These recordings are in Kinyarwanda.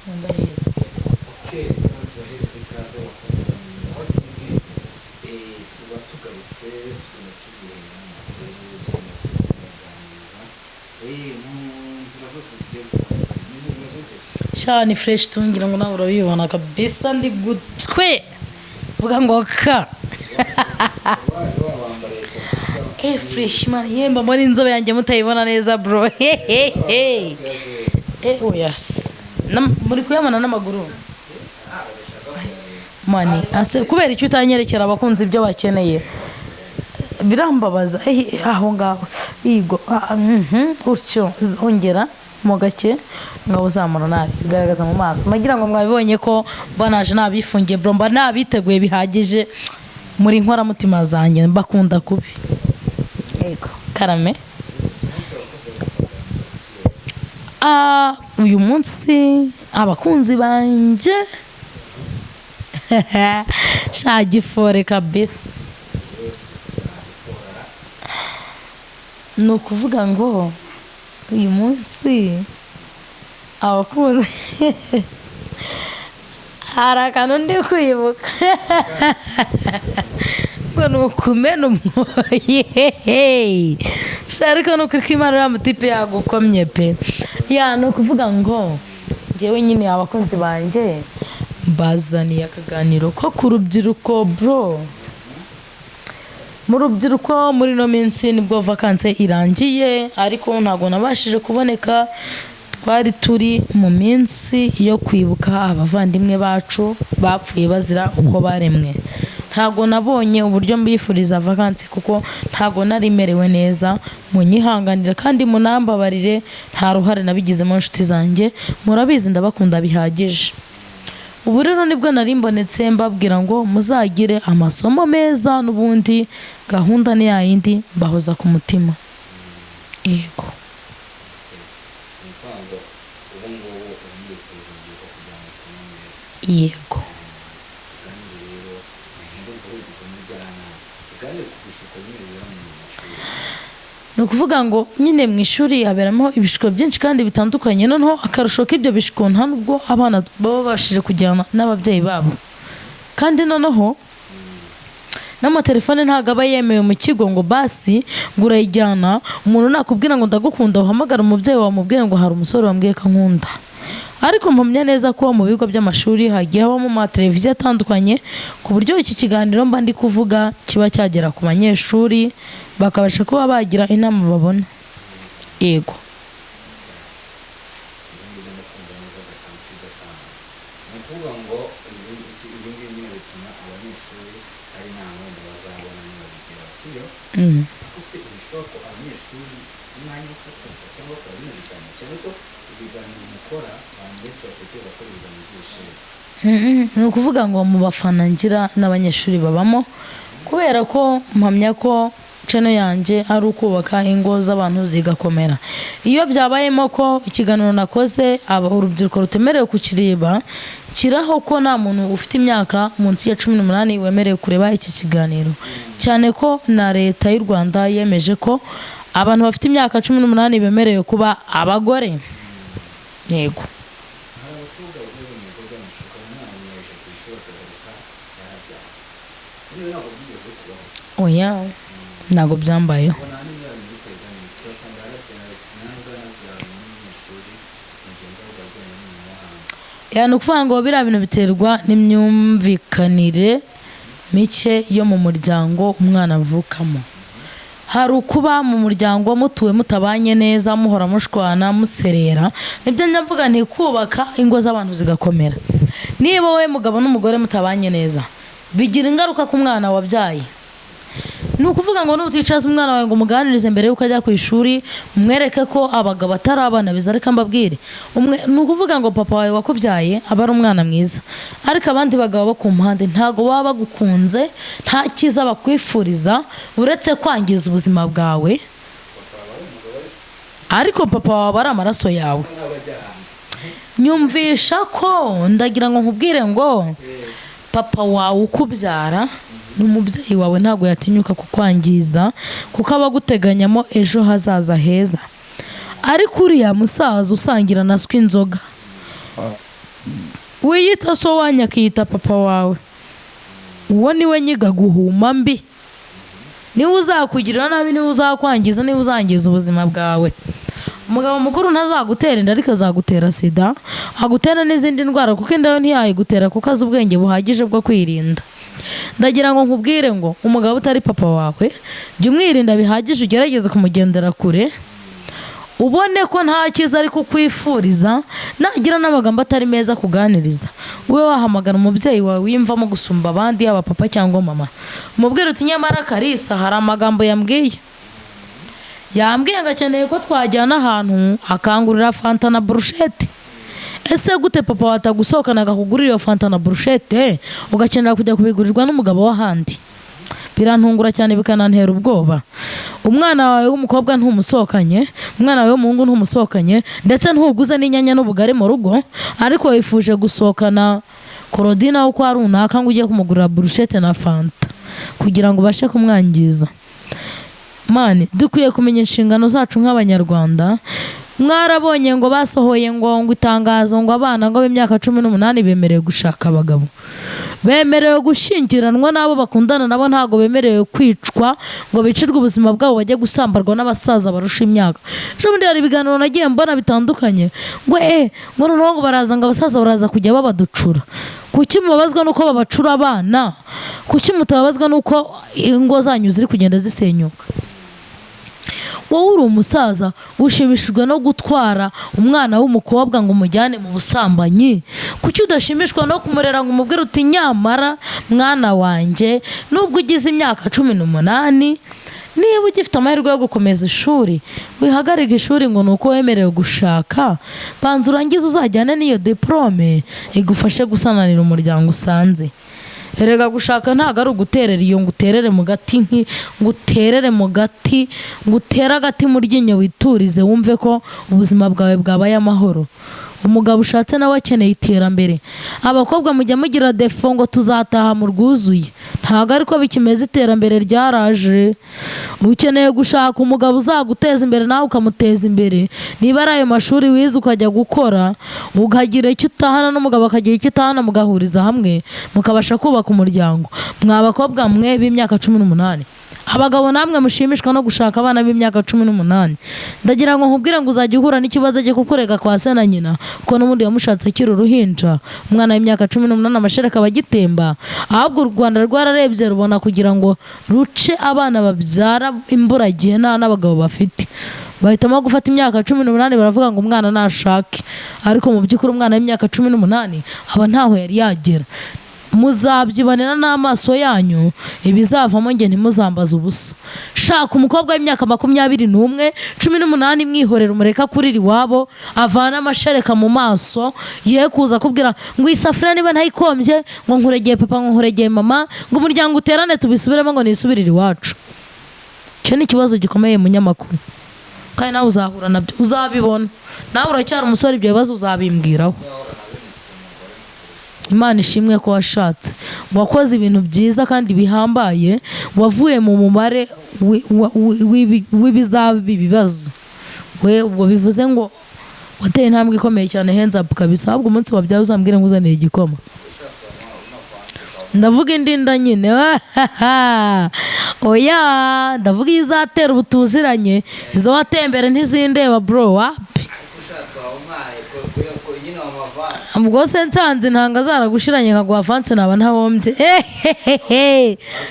ndahira Okay, turahereza ikaze wakunze aho TV tuba tugarutse tugiye amakuru y'ubuzima mu nzira zose zigiye zitandukanye n'imeze gute sha ni fresh tungira ngo nawe urabibona kabisa ndi gutwe vuga ngo ka wabambariye kabisa fresh man yemba muri inzobe yanjye mutayibona neza bro oh yes muri kuyamana n'amaguru mani ase kubera icyo utanyerekera abakunzi ibyo bakeneye birambabaza aho ngaho yigo utyo ongera mo gake ngabo zamura nari bigaragaza mu maso magira ngo mwabibonye ko banaje nabifungiye bro mba nabiteguye bihagije muri nkora mutima zanjye mbakunda kubi yego karame uyu munsi abakunzi banje shagifore kabisa ni ukuvuga ngo uyu munsi abakunzi hari akantu ndi kwibuka ngo ni ukumena umwoye ariko ni ukuri ko imana uriya mutipe yagukomye pe ni ukuvuga ngo njyewe nyine abakunzi banjye bazaniye akaganiro ko ku rubyiruko bro mu rubyiruko muri no minsi nibwo vakanse irangiye ariko ntago nabashije kuboneka twari turi mu minsi yo kwibuka abavandimwe bacu bapfuye bazira uko baremwe ntago nabonye uburyo mbifuriza vakanse kuko ntago nari merewe neza munyihanganira kandi munambabarire nta ruhare nabigizemo inshuti zanjye murabizi ndabakunda bihagije ubu rero nibwo nari mbonetse mbabwira ngo muzagire amasomo meza n'ubundi gahunda ni yayindi bahoza ku mutima yego yego ni ukuvuga ngo nyine mu ishuri haberamo ibishuko byinshi kandi bitandukanye noneho akarusho k'ibyo bishuko nta nubwo abana baba babashije kujyana n'ababyeyi babo kandi noneho n'amatelefone ntabwo aba yemewe mu kigo ngo basi ngo urayijyana umuntu nakubwira ngo ndagukunda uhamagara umubyeyi wawe umubwire ngo hari umusore wambwiye ko ankunda ariko mpamya neza ko mu bigo by'amashuri hagiye habamo amateleviziyo atandukanye ku buryo iki kiganiro mba ndi kuvuga kiba cyagera ku banyeshuri bakabasha kuba bagira inama babona yego ni ukuvuga ngo mu bafana ngira n'abanyeshuri babamo kubera ko mpamya ko channel yanjye ari ukubaka ingo z'abantu zigakomera iyo byabayemo ko ikiganiro nakoze urubyiruko rutemerewe kukireba kiraho ko nta muntu ufite imyaka munsi ya 18 wemerewe kureba iki kiganiro cyane ko na leta y'u Rwanda yemeje ko abantu bafite imyaka 18 bemerewe kuba abagore yego oya ntago byambayeho ni ukuvuga ngo biriya bintu biterwa n'imyumvikanire mike yo mu muryango umwana avukamo hari ukuba mu muryango mutuwe mutabanye neza muhora mushwana muserera nibyo nyavuga nti kubaka ingo z'abantu zigakomera niba wowe mugabo n'umugore mutabanye neza bigira ingaruka ku mwana wabyaye ni ukuvuga ngo nuticaza umwana wawe ngo umuganirize mbere yuko ajya ku ishuri umwereke ko abagabo atari abana bizareka mbabwire ni ukuvuga ngo papa wawe wakubyaye aba ari umwana mwiza ariko abandi bagabo bo ku mpande ntago baba bagukunze nta cyiza bakwifuriza uretse kwangiza ubuzima bwawe ariko papa wawe ari amaraso yawe nyumvisha ko ndagira ngo nkubwire ngo papa wawe ukubyara n'umubyeyi wawe ntago yatinyuka kukwangiza kuko aba aguteganyamo ejo hazaza heza ariko uriya musaza usangira naswe inzoga wiyita so wanyu akiyita papa wawe, uwo niwe nyiga guhuma mbi, niwe uzakugirira nabi, niwe uzakwangiza, niwe uzangiza ubuzima bwawe. Umugabo mukuru ntazagutera inda ariko azagutera sida, agutera n'izindi ndwara, kuko inda yo ntiyayigutera kuko azi ubwenge buhagije bwo kwirinda. Ndagira ngo nkubwire ngo umugabo utari papa wawe jya umwirinda bihagije, ugerageze kumugendera kure, ubone ko nta cyiza ari kukwifuriza, nagira n'amagambo atari meza kuganiriza, ube wahamagara umubyeyi wawe wiyumvamo gusumba abandi, yaba papa cyangwa mama, umubwire uti nyamara Kalisa hari amagambo yambwiye ngo akeneye ko twajyana ahantu akangurira fanta na burushete. Ese gute papa watagusohokana akakugurira iyo fanta na burushete ugakenera kujya kubigurirwa n'umugabo w'ahandi? Birantungura cyane bikanantera ubwoba. Umwana wawe w'umukobwa ntumusohokanye, umwana wawe w'umuhungu ntumusohokanye, ndetse ntuguze n'inyanya n'ubugari mu rugo, ariko wifuje gusohokana Korodina uko ari runaka ngo ugiye kumugurira burushete na fanta kugira ngo ubashe kumwangiza. Mani, dukwiye kumenya inshingano zacu nk'Abanyarwanda. Mwarabonye ngo basohoye ngo itangazo ngo abana ngo b'imyaka 18 bemerewe gushaka abagabo, bemerewe gushyingiranwa n'abo bakundana nabo, ntago bemerewe kwicwa ngo bicirwe ubuzima bwabo bajye gusambarwa n'abasaza barusha imyaka. Bundi hari ibiganiro nagiye mbona bitandukanye ngo ngo noneho ngo baraza ngo abasaza baraza kujya babaducura. Kuki mubabazwa nuko babacura abana? Kuki mutababazwa nuko ingo zanyu ziri kugenda zisenyuka? Wowe uri umusaza ushimishijwe no gutwara umwana w'umukobwa ngo umujyane mu busambanyi, kuki udashimishwa no kumurera ngo umubwire uti nyamara mwana wanjye nubwo ugize imyaka 18, niba ugifite amahirwe yo gukomeza ishuri, wihagarika ishuri ngo nuko wemerewe gushaka, banza urangize uzajyane n'iyo diplome igufashe gusananira umuryango usanze. Erega gushaka ntago ari uguterera iyo ngo uterere mu gati ngo uterere mu gati ngo utere agati mu ryinyo witurize wumve ko ubuzima bwawe bwabaye amahoro. Umugabo ushatse nawe akeneye iterambere. Abakobwa mujya mugira defo ngo tuzataha mu rwuzuye, ntago ariko bikimeze, iterambere ryaraje. Ukeneye gushaka umugabo uzaguteza imbere nawe ukamuteza imbere. Niba ari ayo mashuri wize ukajya gukora, ukagira icyo utahana n'umugabo akagira icyo utahana, mugahuriza hamwe mukabasha kubaka umuryango. Mwa bakobwa mwe b'imyaka 18, abagabo namwe mushimishwa no gushaka abana b'imyaka 18, ndagira ngo nkubwire ngo uzajya uhura n'ikibazo cyo kukurega kwa se na nyina, kuko n'ubundi yamushatse akiri uruhinja. Umwana w'imyaka 18 amashereka abagitemba, ahubwo u Rwanda rwararebye rubona kugira ngo ruce abana babyara imburagihe nta n'abagabo bafite, bahitamo gufata imyaka 18 baravuga ngo umwana nashake, ariko mu by'ukuri umwana w'imyaka 18 aba ntaho yari yagera. Muzabyibonera n'amaso yanyu, ibizavamo nge ntimuzambaza ubusa. Shaka umukobwa w'imyaka 21, 18 mwihorera umureka kurira iwabo, avana amashereka mu maso, ye kuza kubwira ngo isafuriya niba ntayikombye ngo nkuregeye papa ngo nkuregeye mama ngo umuryango uterane tubisubiremo ngo nisubirire iwacu. Cyo ni ikibazo gikomeye munyamakuru, kandi nawe uzahura nabyo, uzabibona. Nawe uracyari umusore, ibyo bibazo uzabimbwiraho. Imana ishimwe ko washatse, wakoze ibintu byiza kandi bihambaye, wavuye mu mubare w'ibizaba ibibazo. We ubwo bivuze ngo wateye intambwe ikomeye cyane, hands up kabisa. Ahubwo umunsi wabyaye uzambwire ngo uzanire igikoma. Ndavuga indinda nyine. Oya, ndavuga izatera ubutuziranye, izo watembere ntizindeba bro, wapi. Ubwo se nsanze ntanga zaragushiranye nkaguha avance naba ntabombye.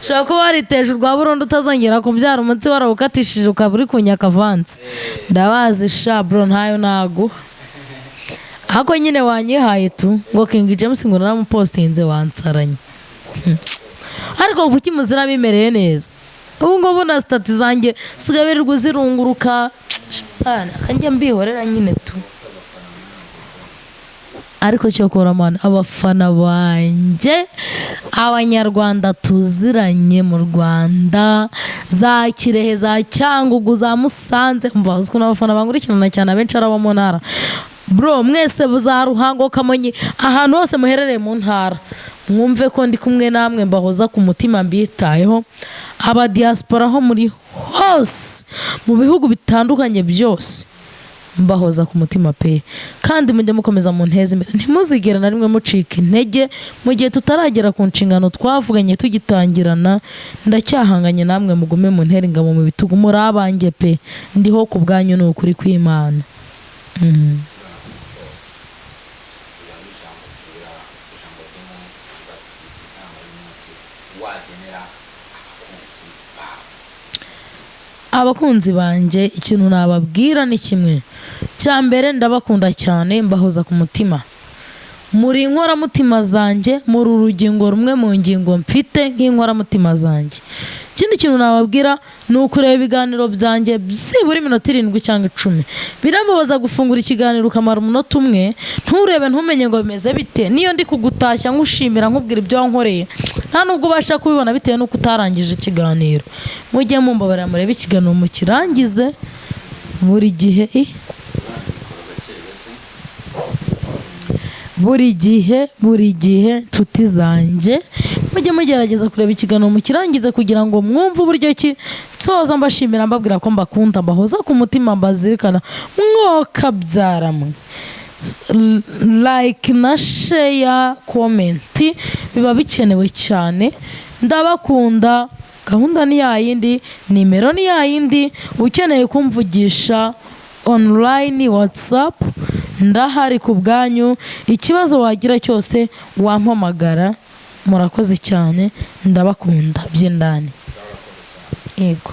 Shaka ko wariteje urwa burundu utazongera kubyara umunsi warawukatishije ukaba uri kunyaka avance. Ndabazi sha bro, ntayo naguha. Ako nyine wanyihaye tu ngo King James ngo naramupostinze wansaranye. Ariko kuki muzira bimereye neza? Ubu ngo na stati zanjye usigabirirwa zirunguruka. Kanjye mbihorera nyine tu. Ariko cyokora man, abafana banjye, Abanyarwanda tuziranye mu Rwanda, za Kirehe, za Cyangugu, za Musanze, mbazwe n'abafana bangurikirana cyane abenshi arabo mu ntara. Bro, mwese za Ruhango, Kamonyi, ahantu hose muherereye mu ntara, mwumve ko ndi kumwe namwe, mbahoza ku mutima, mbitayeho. Aba diaspora ho muri hose mu bihugu bitandukanye byose, mbahoza ku mutima pe, kandi mujye mukomeza mu nteze imbere, ntimuzigere na rimwe mucika intege mu gihe tutaragera ku nshingano twavuganye tugitangirana. Ndacyahanganye namwe, mugume mu ntera ingabo mu bitugu, muri abanjye pe, ndiho ku bwanyu ni ukuri kw'Imana. Abakunzi banjye ikintu nababwira ni kimwe, cya mbere ndabakunda cyane, mbahoza ku mutima, muri inkoramutima zanjye, muri urugingo rumwe mu ngingo mfite nk'inkoramutima zanjye. Ikindi kintu nababwira ni ukureba ibiganiro byanjye byibura iminota 7 cyangwa 10. Birambabaza gufungura ikiganiro ukamara umunota umwe nturebe ntumenye ngo bimeze bite, niyo ndi kugutashya nkushimira nkubwira ibyo wankoreye nta nubwo ubasha kubibona bitewe nuko utarangije ikiganiro. Mujye mumbabarira murebe ikiganiro mukirangize buri gihe buri gihe nshuti zanjye, mujye mugerageza kureba ikiganiro mukirangize kugira ngo mwumve uburyo ki nsoza mbashimira mbabwira ko mbakunda, mbahoza ku mutima, mbazirikana mwoka byaramwe. Like na share comment biba bikenewe cyane. Ndabakunda. Gahunda ni yayindi, nimero ni yayindi, ukeneye kumvugisha online WhatsApp ndahari ku bwanyu, ikibazo wagira cyose wampamagara. Murakoze cyane, ndabakunda by'indani. Yego.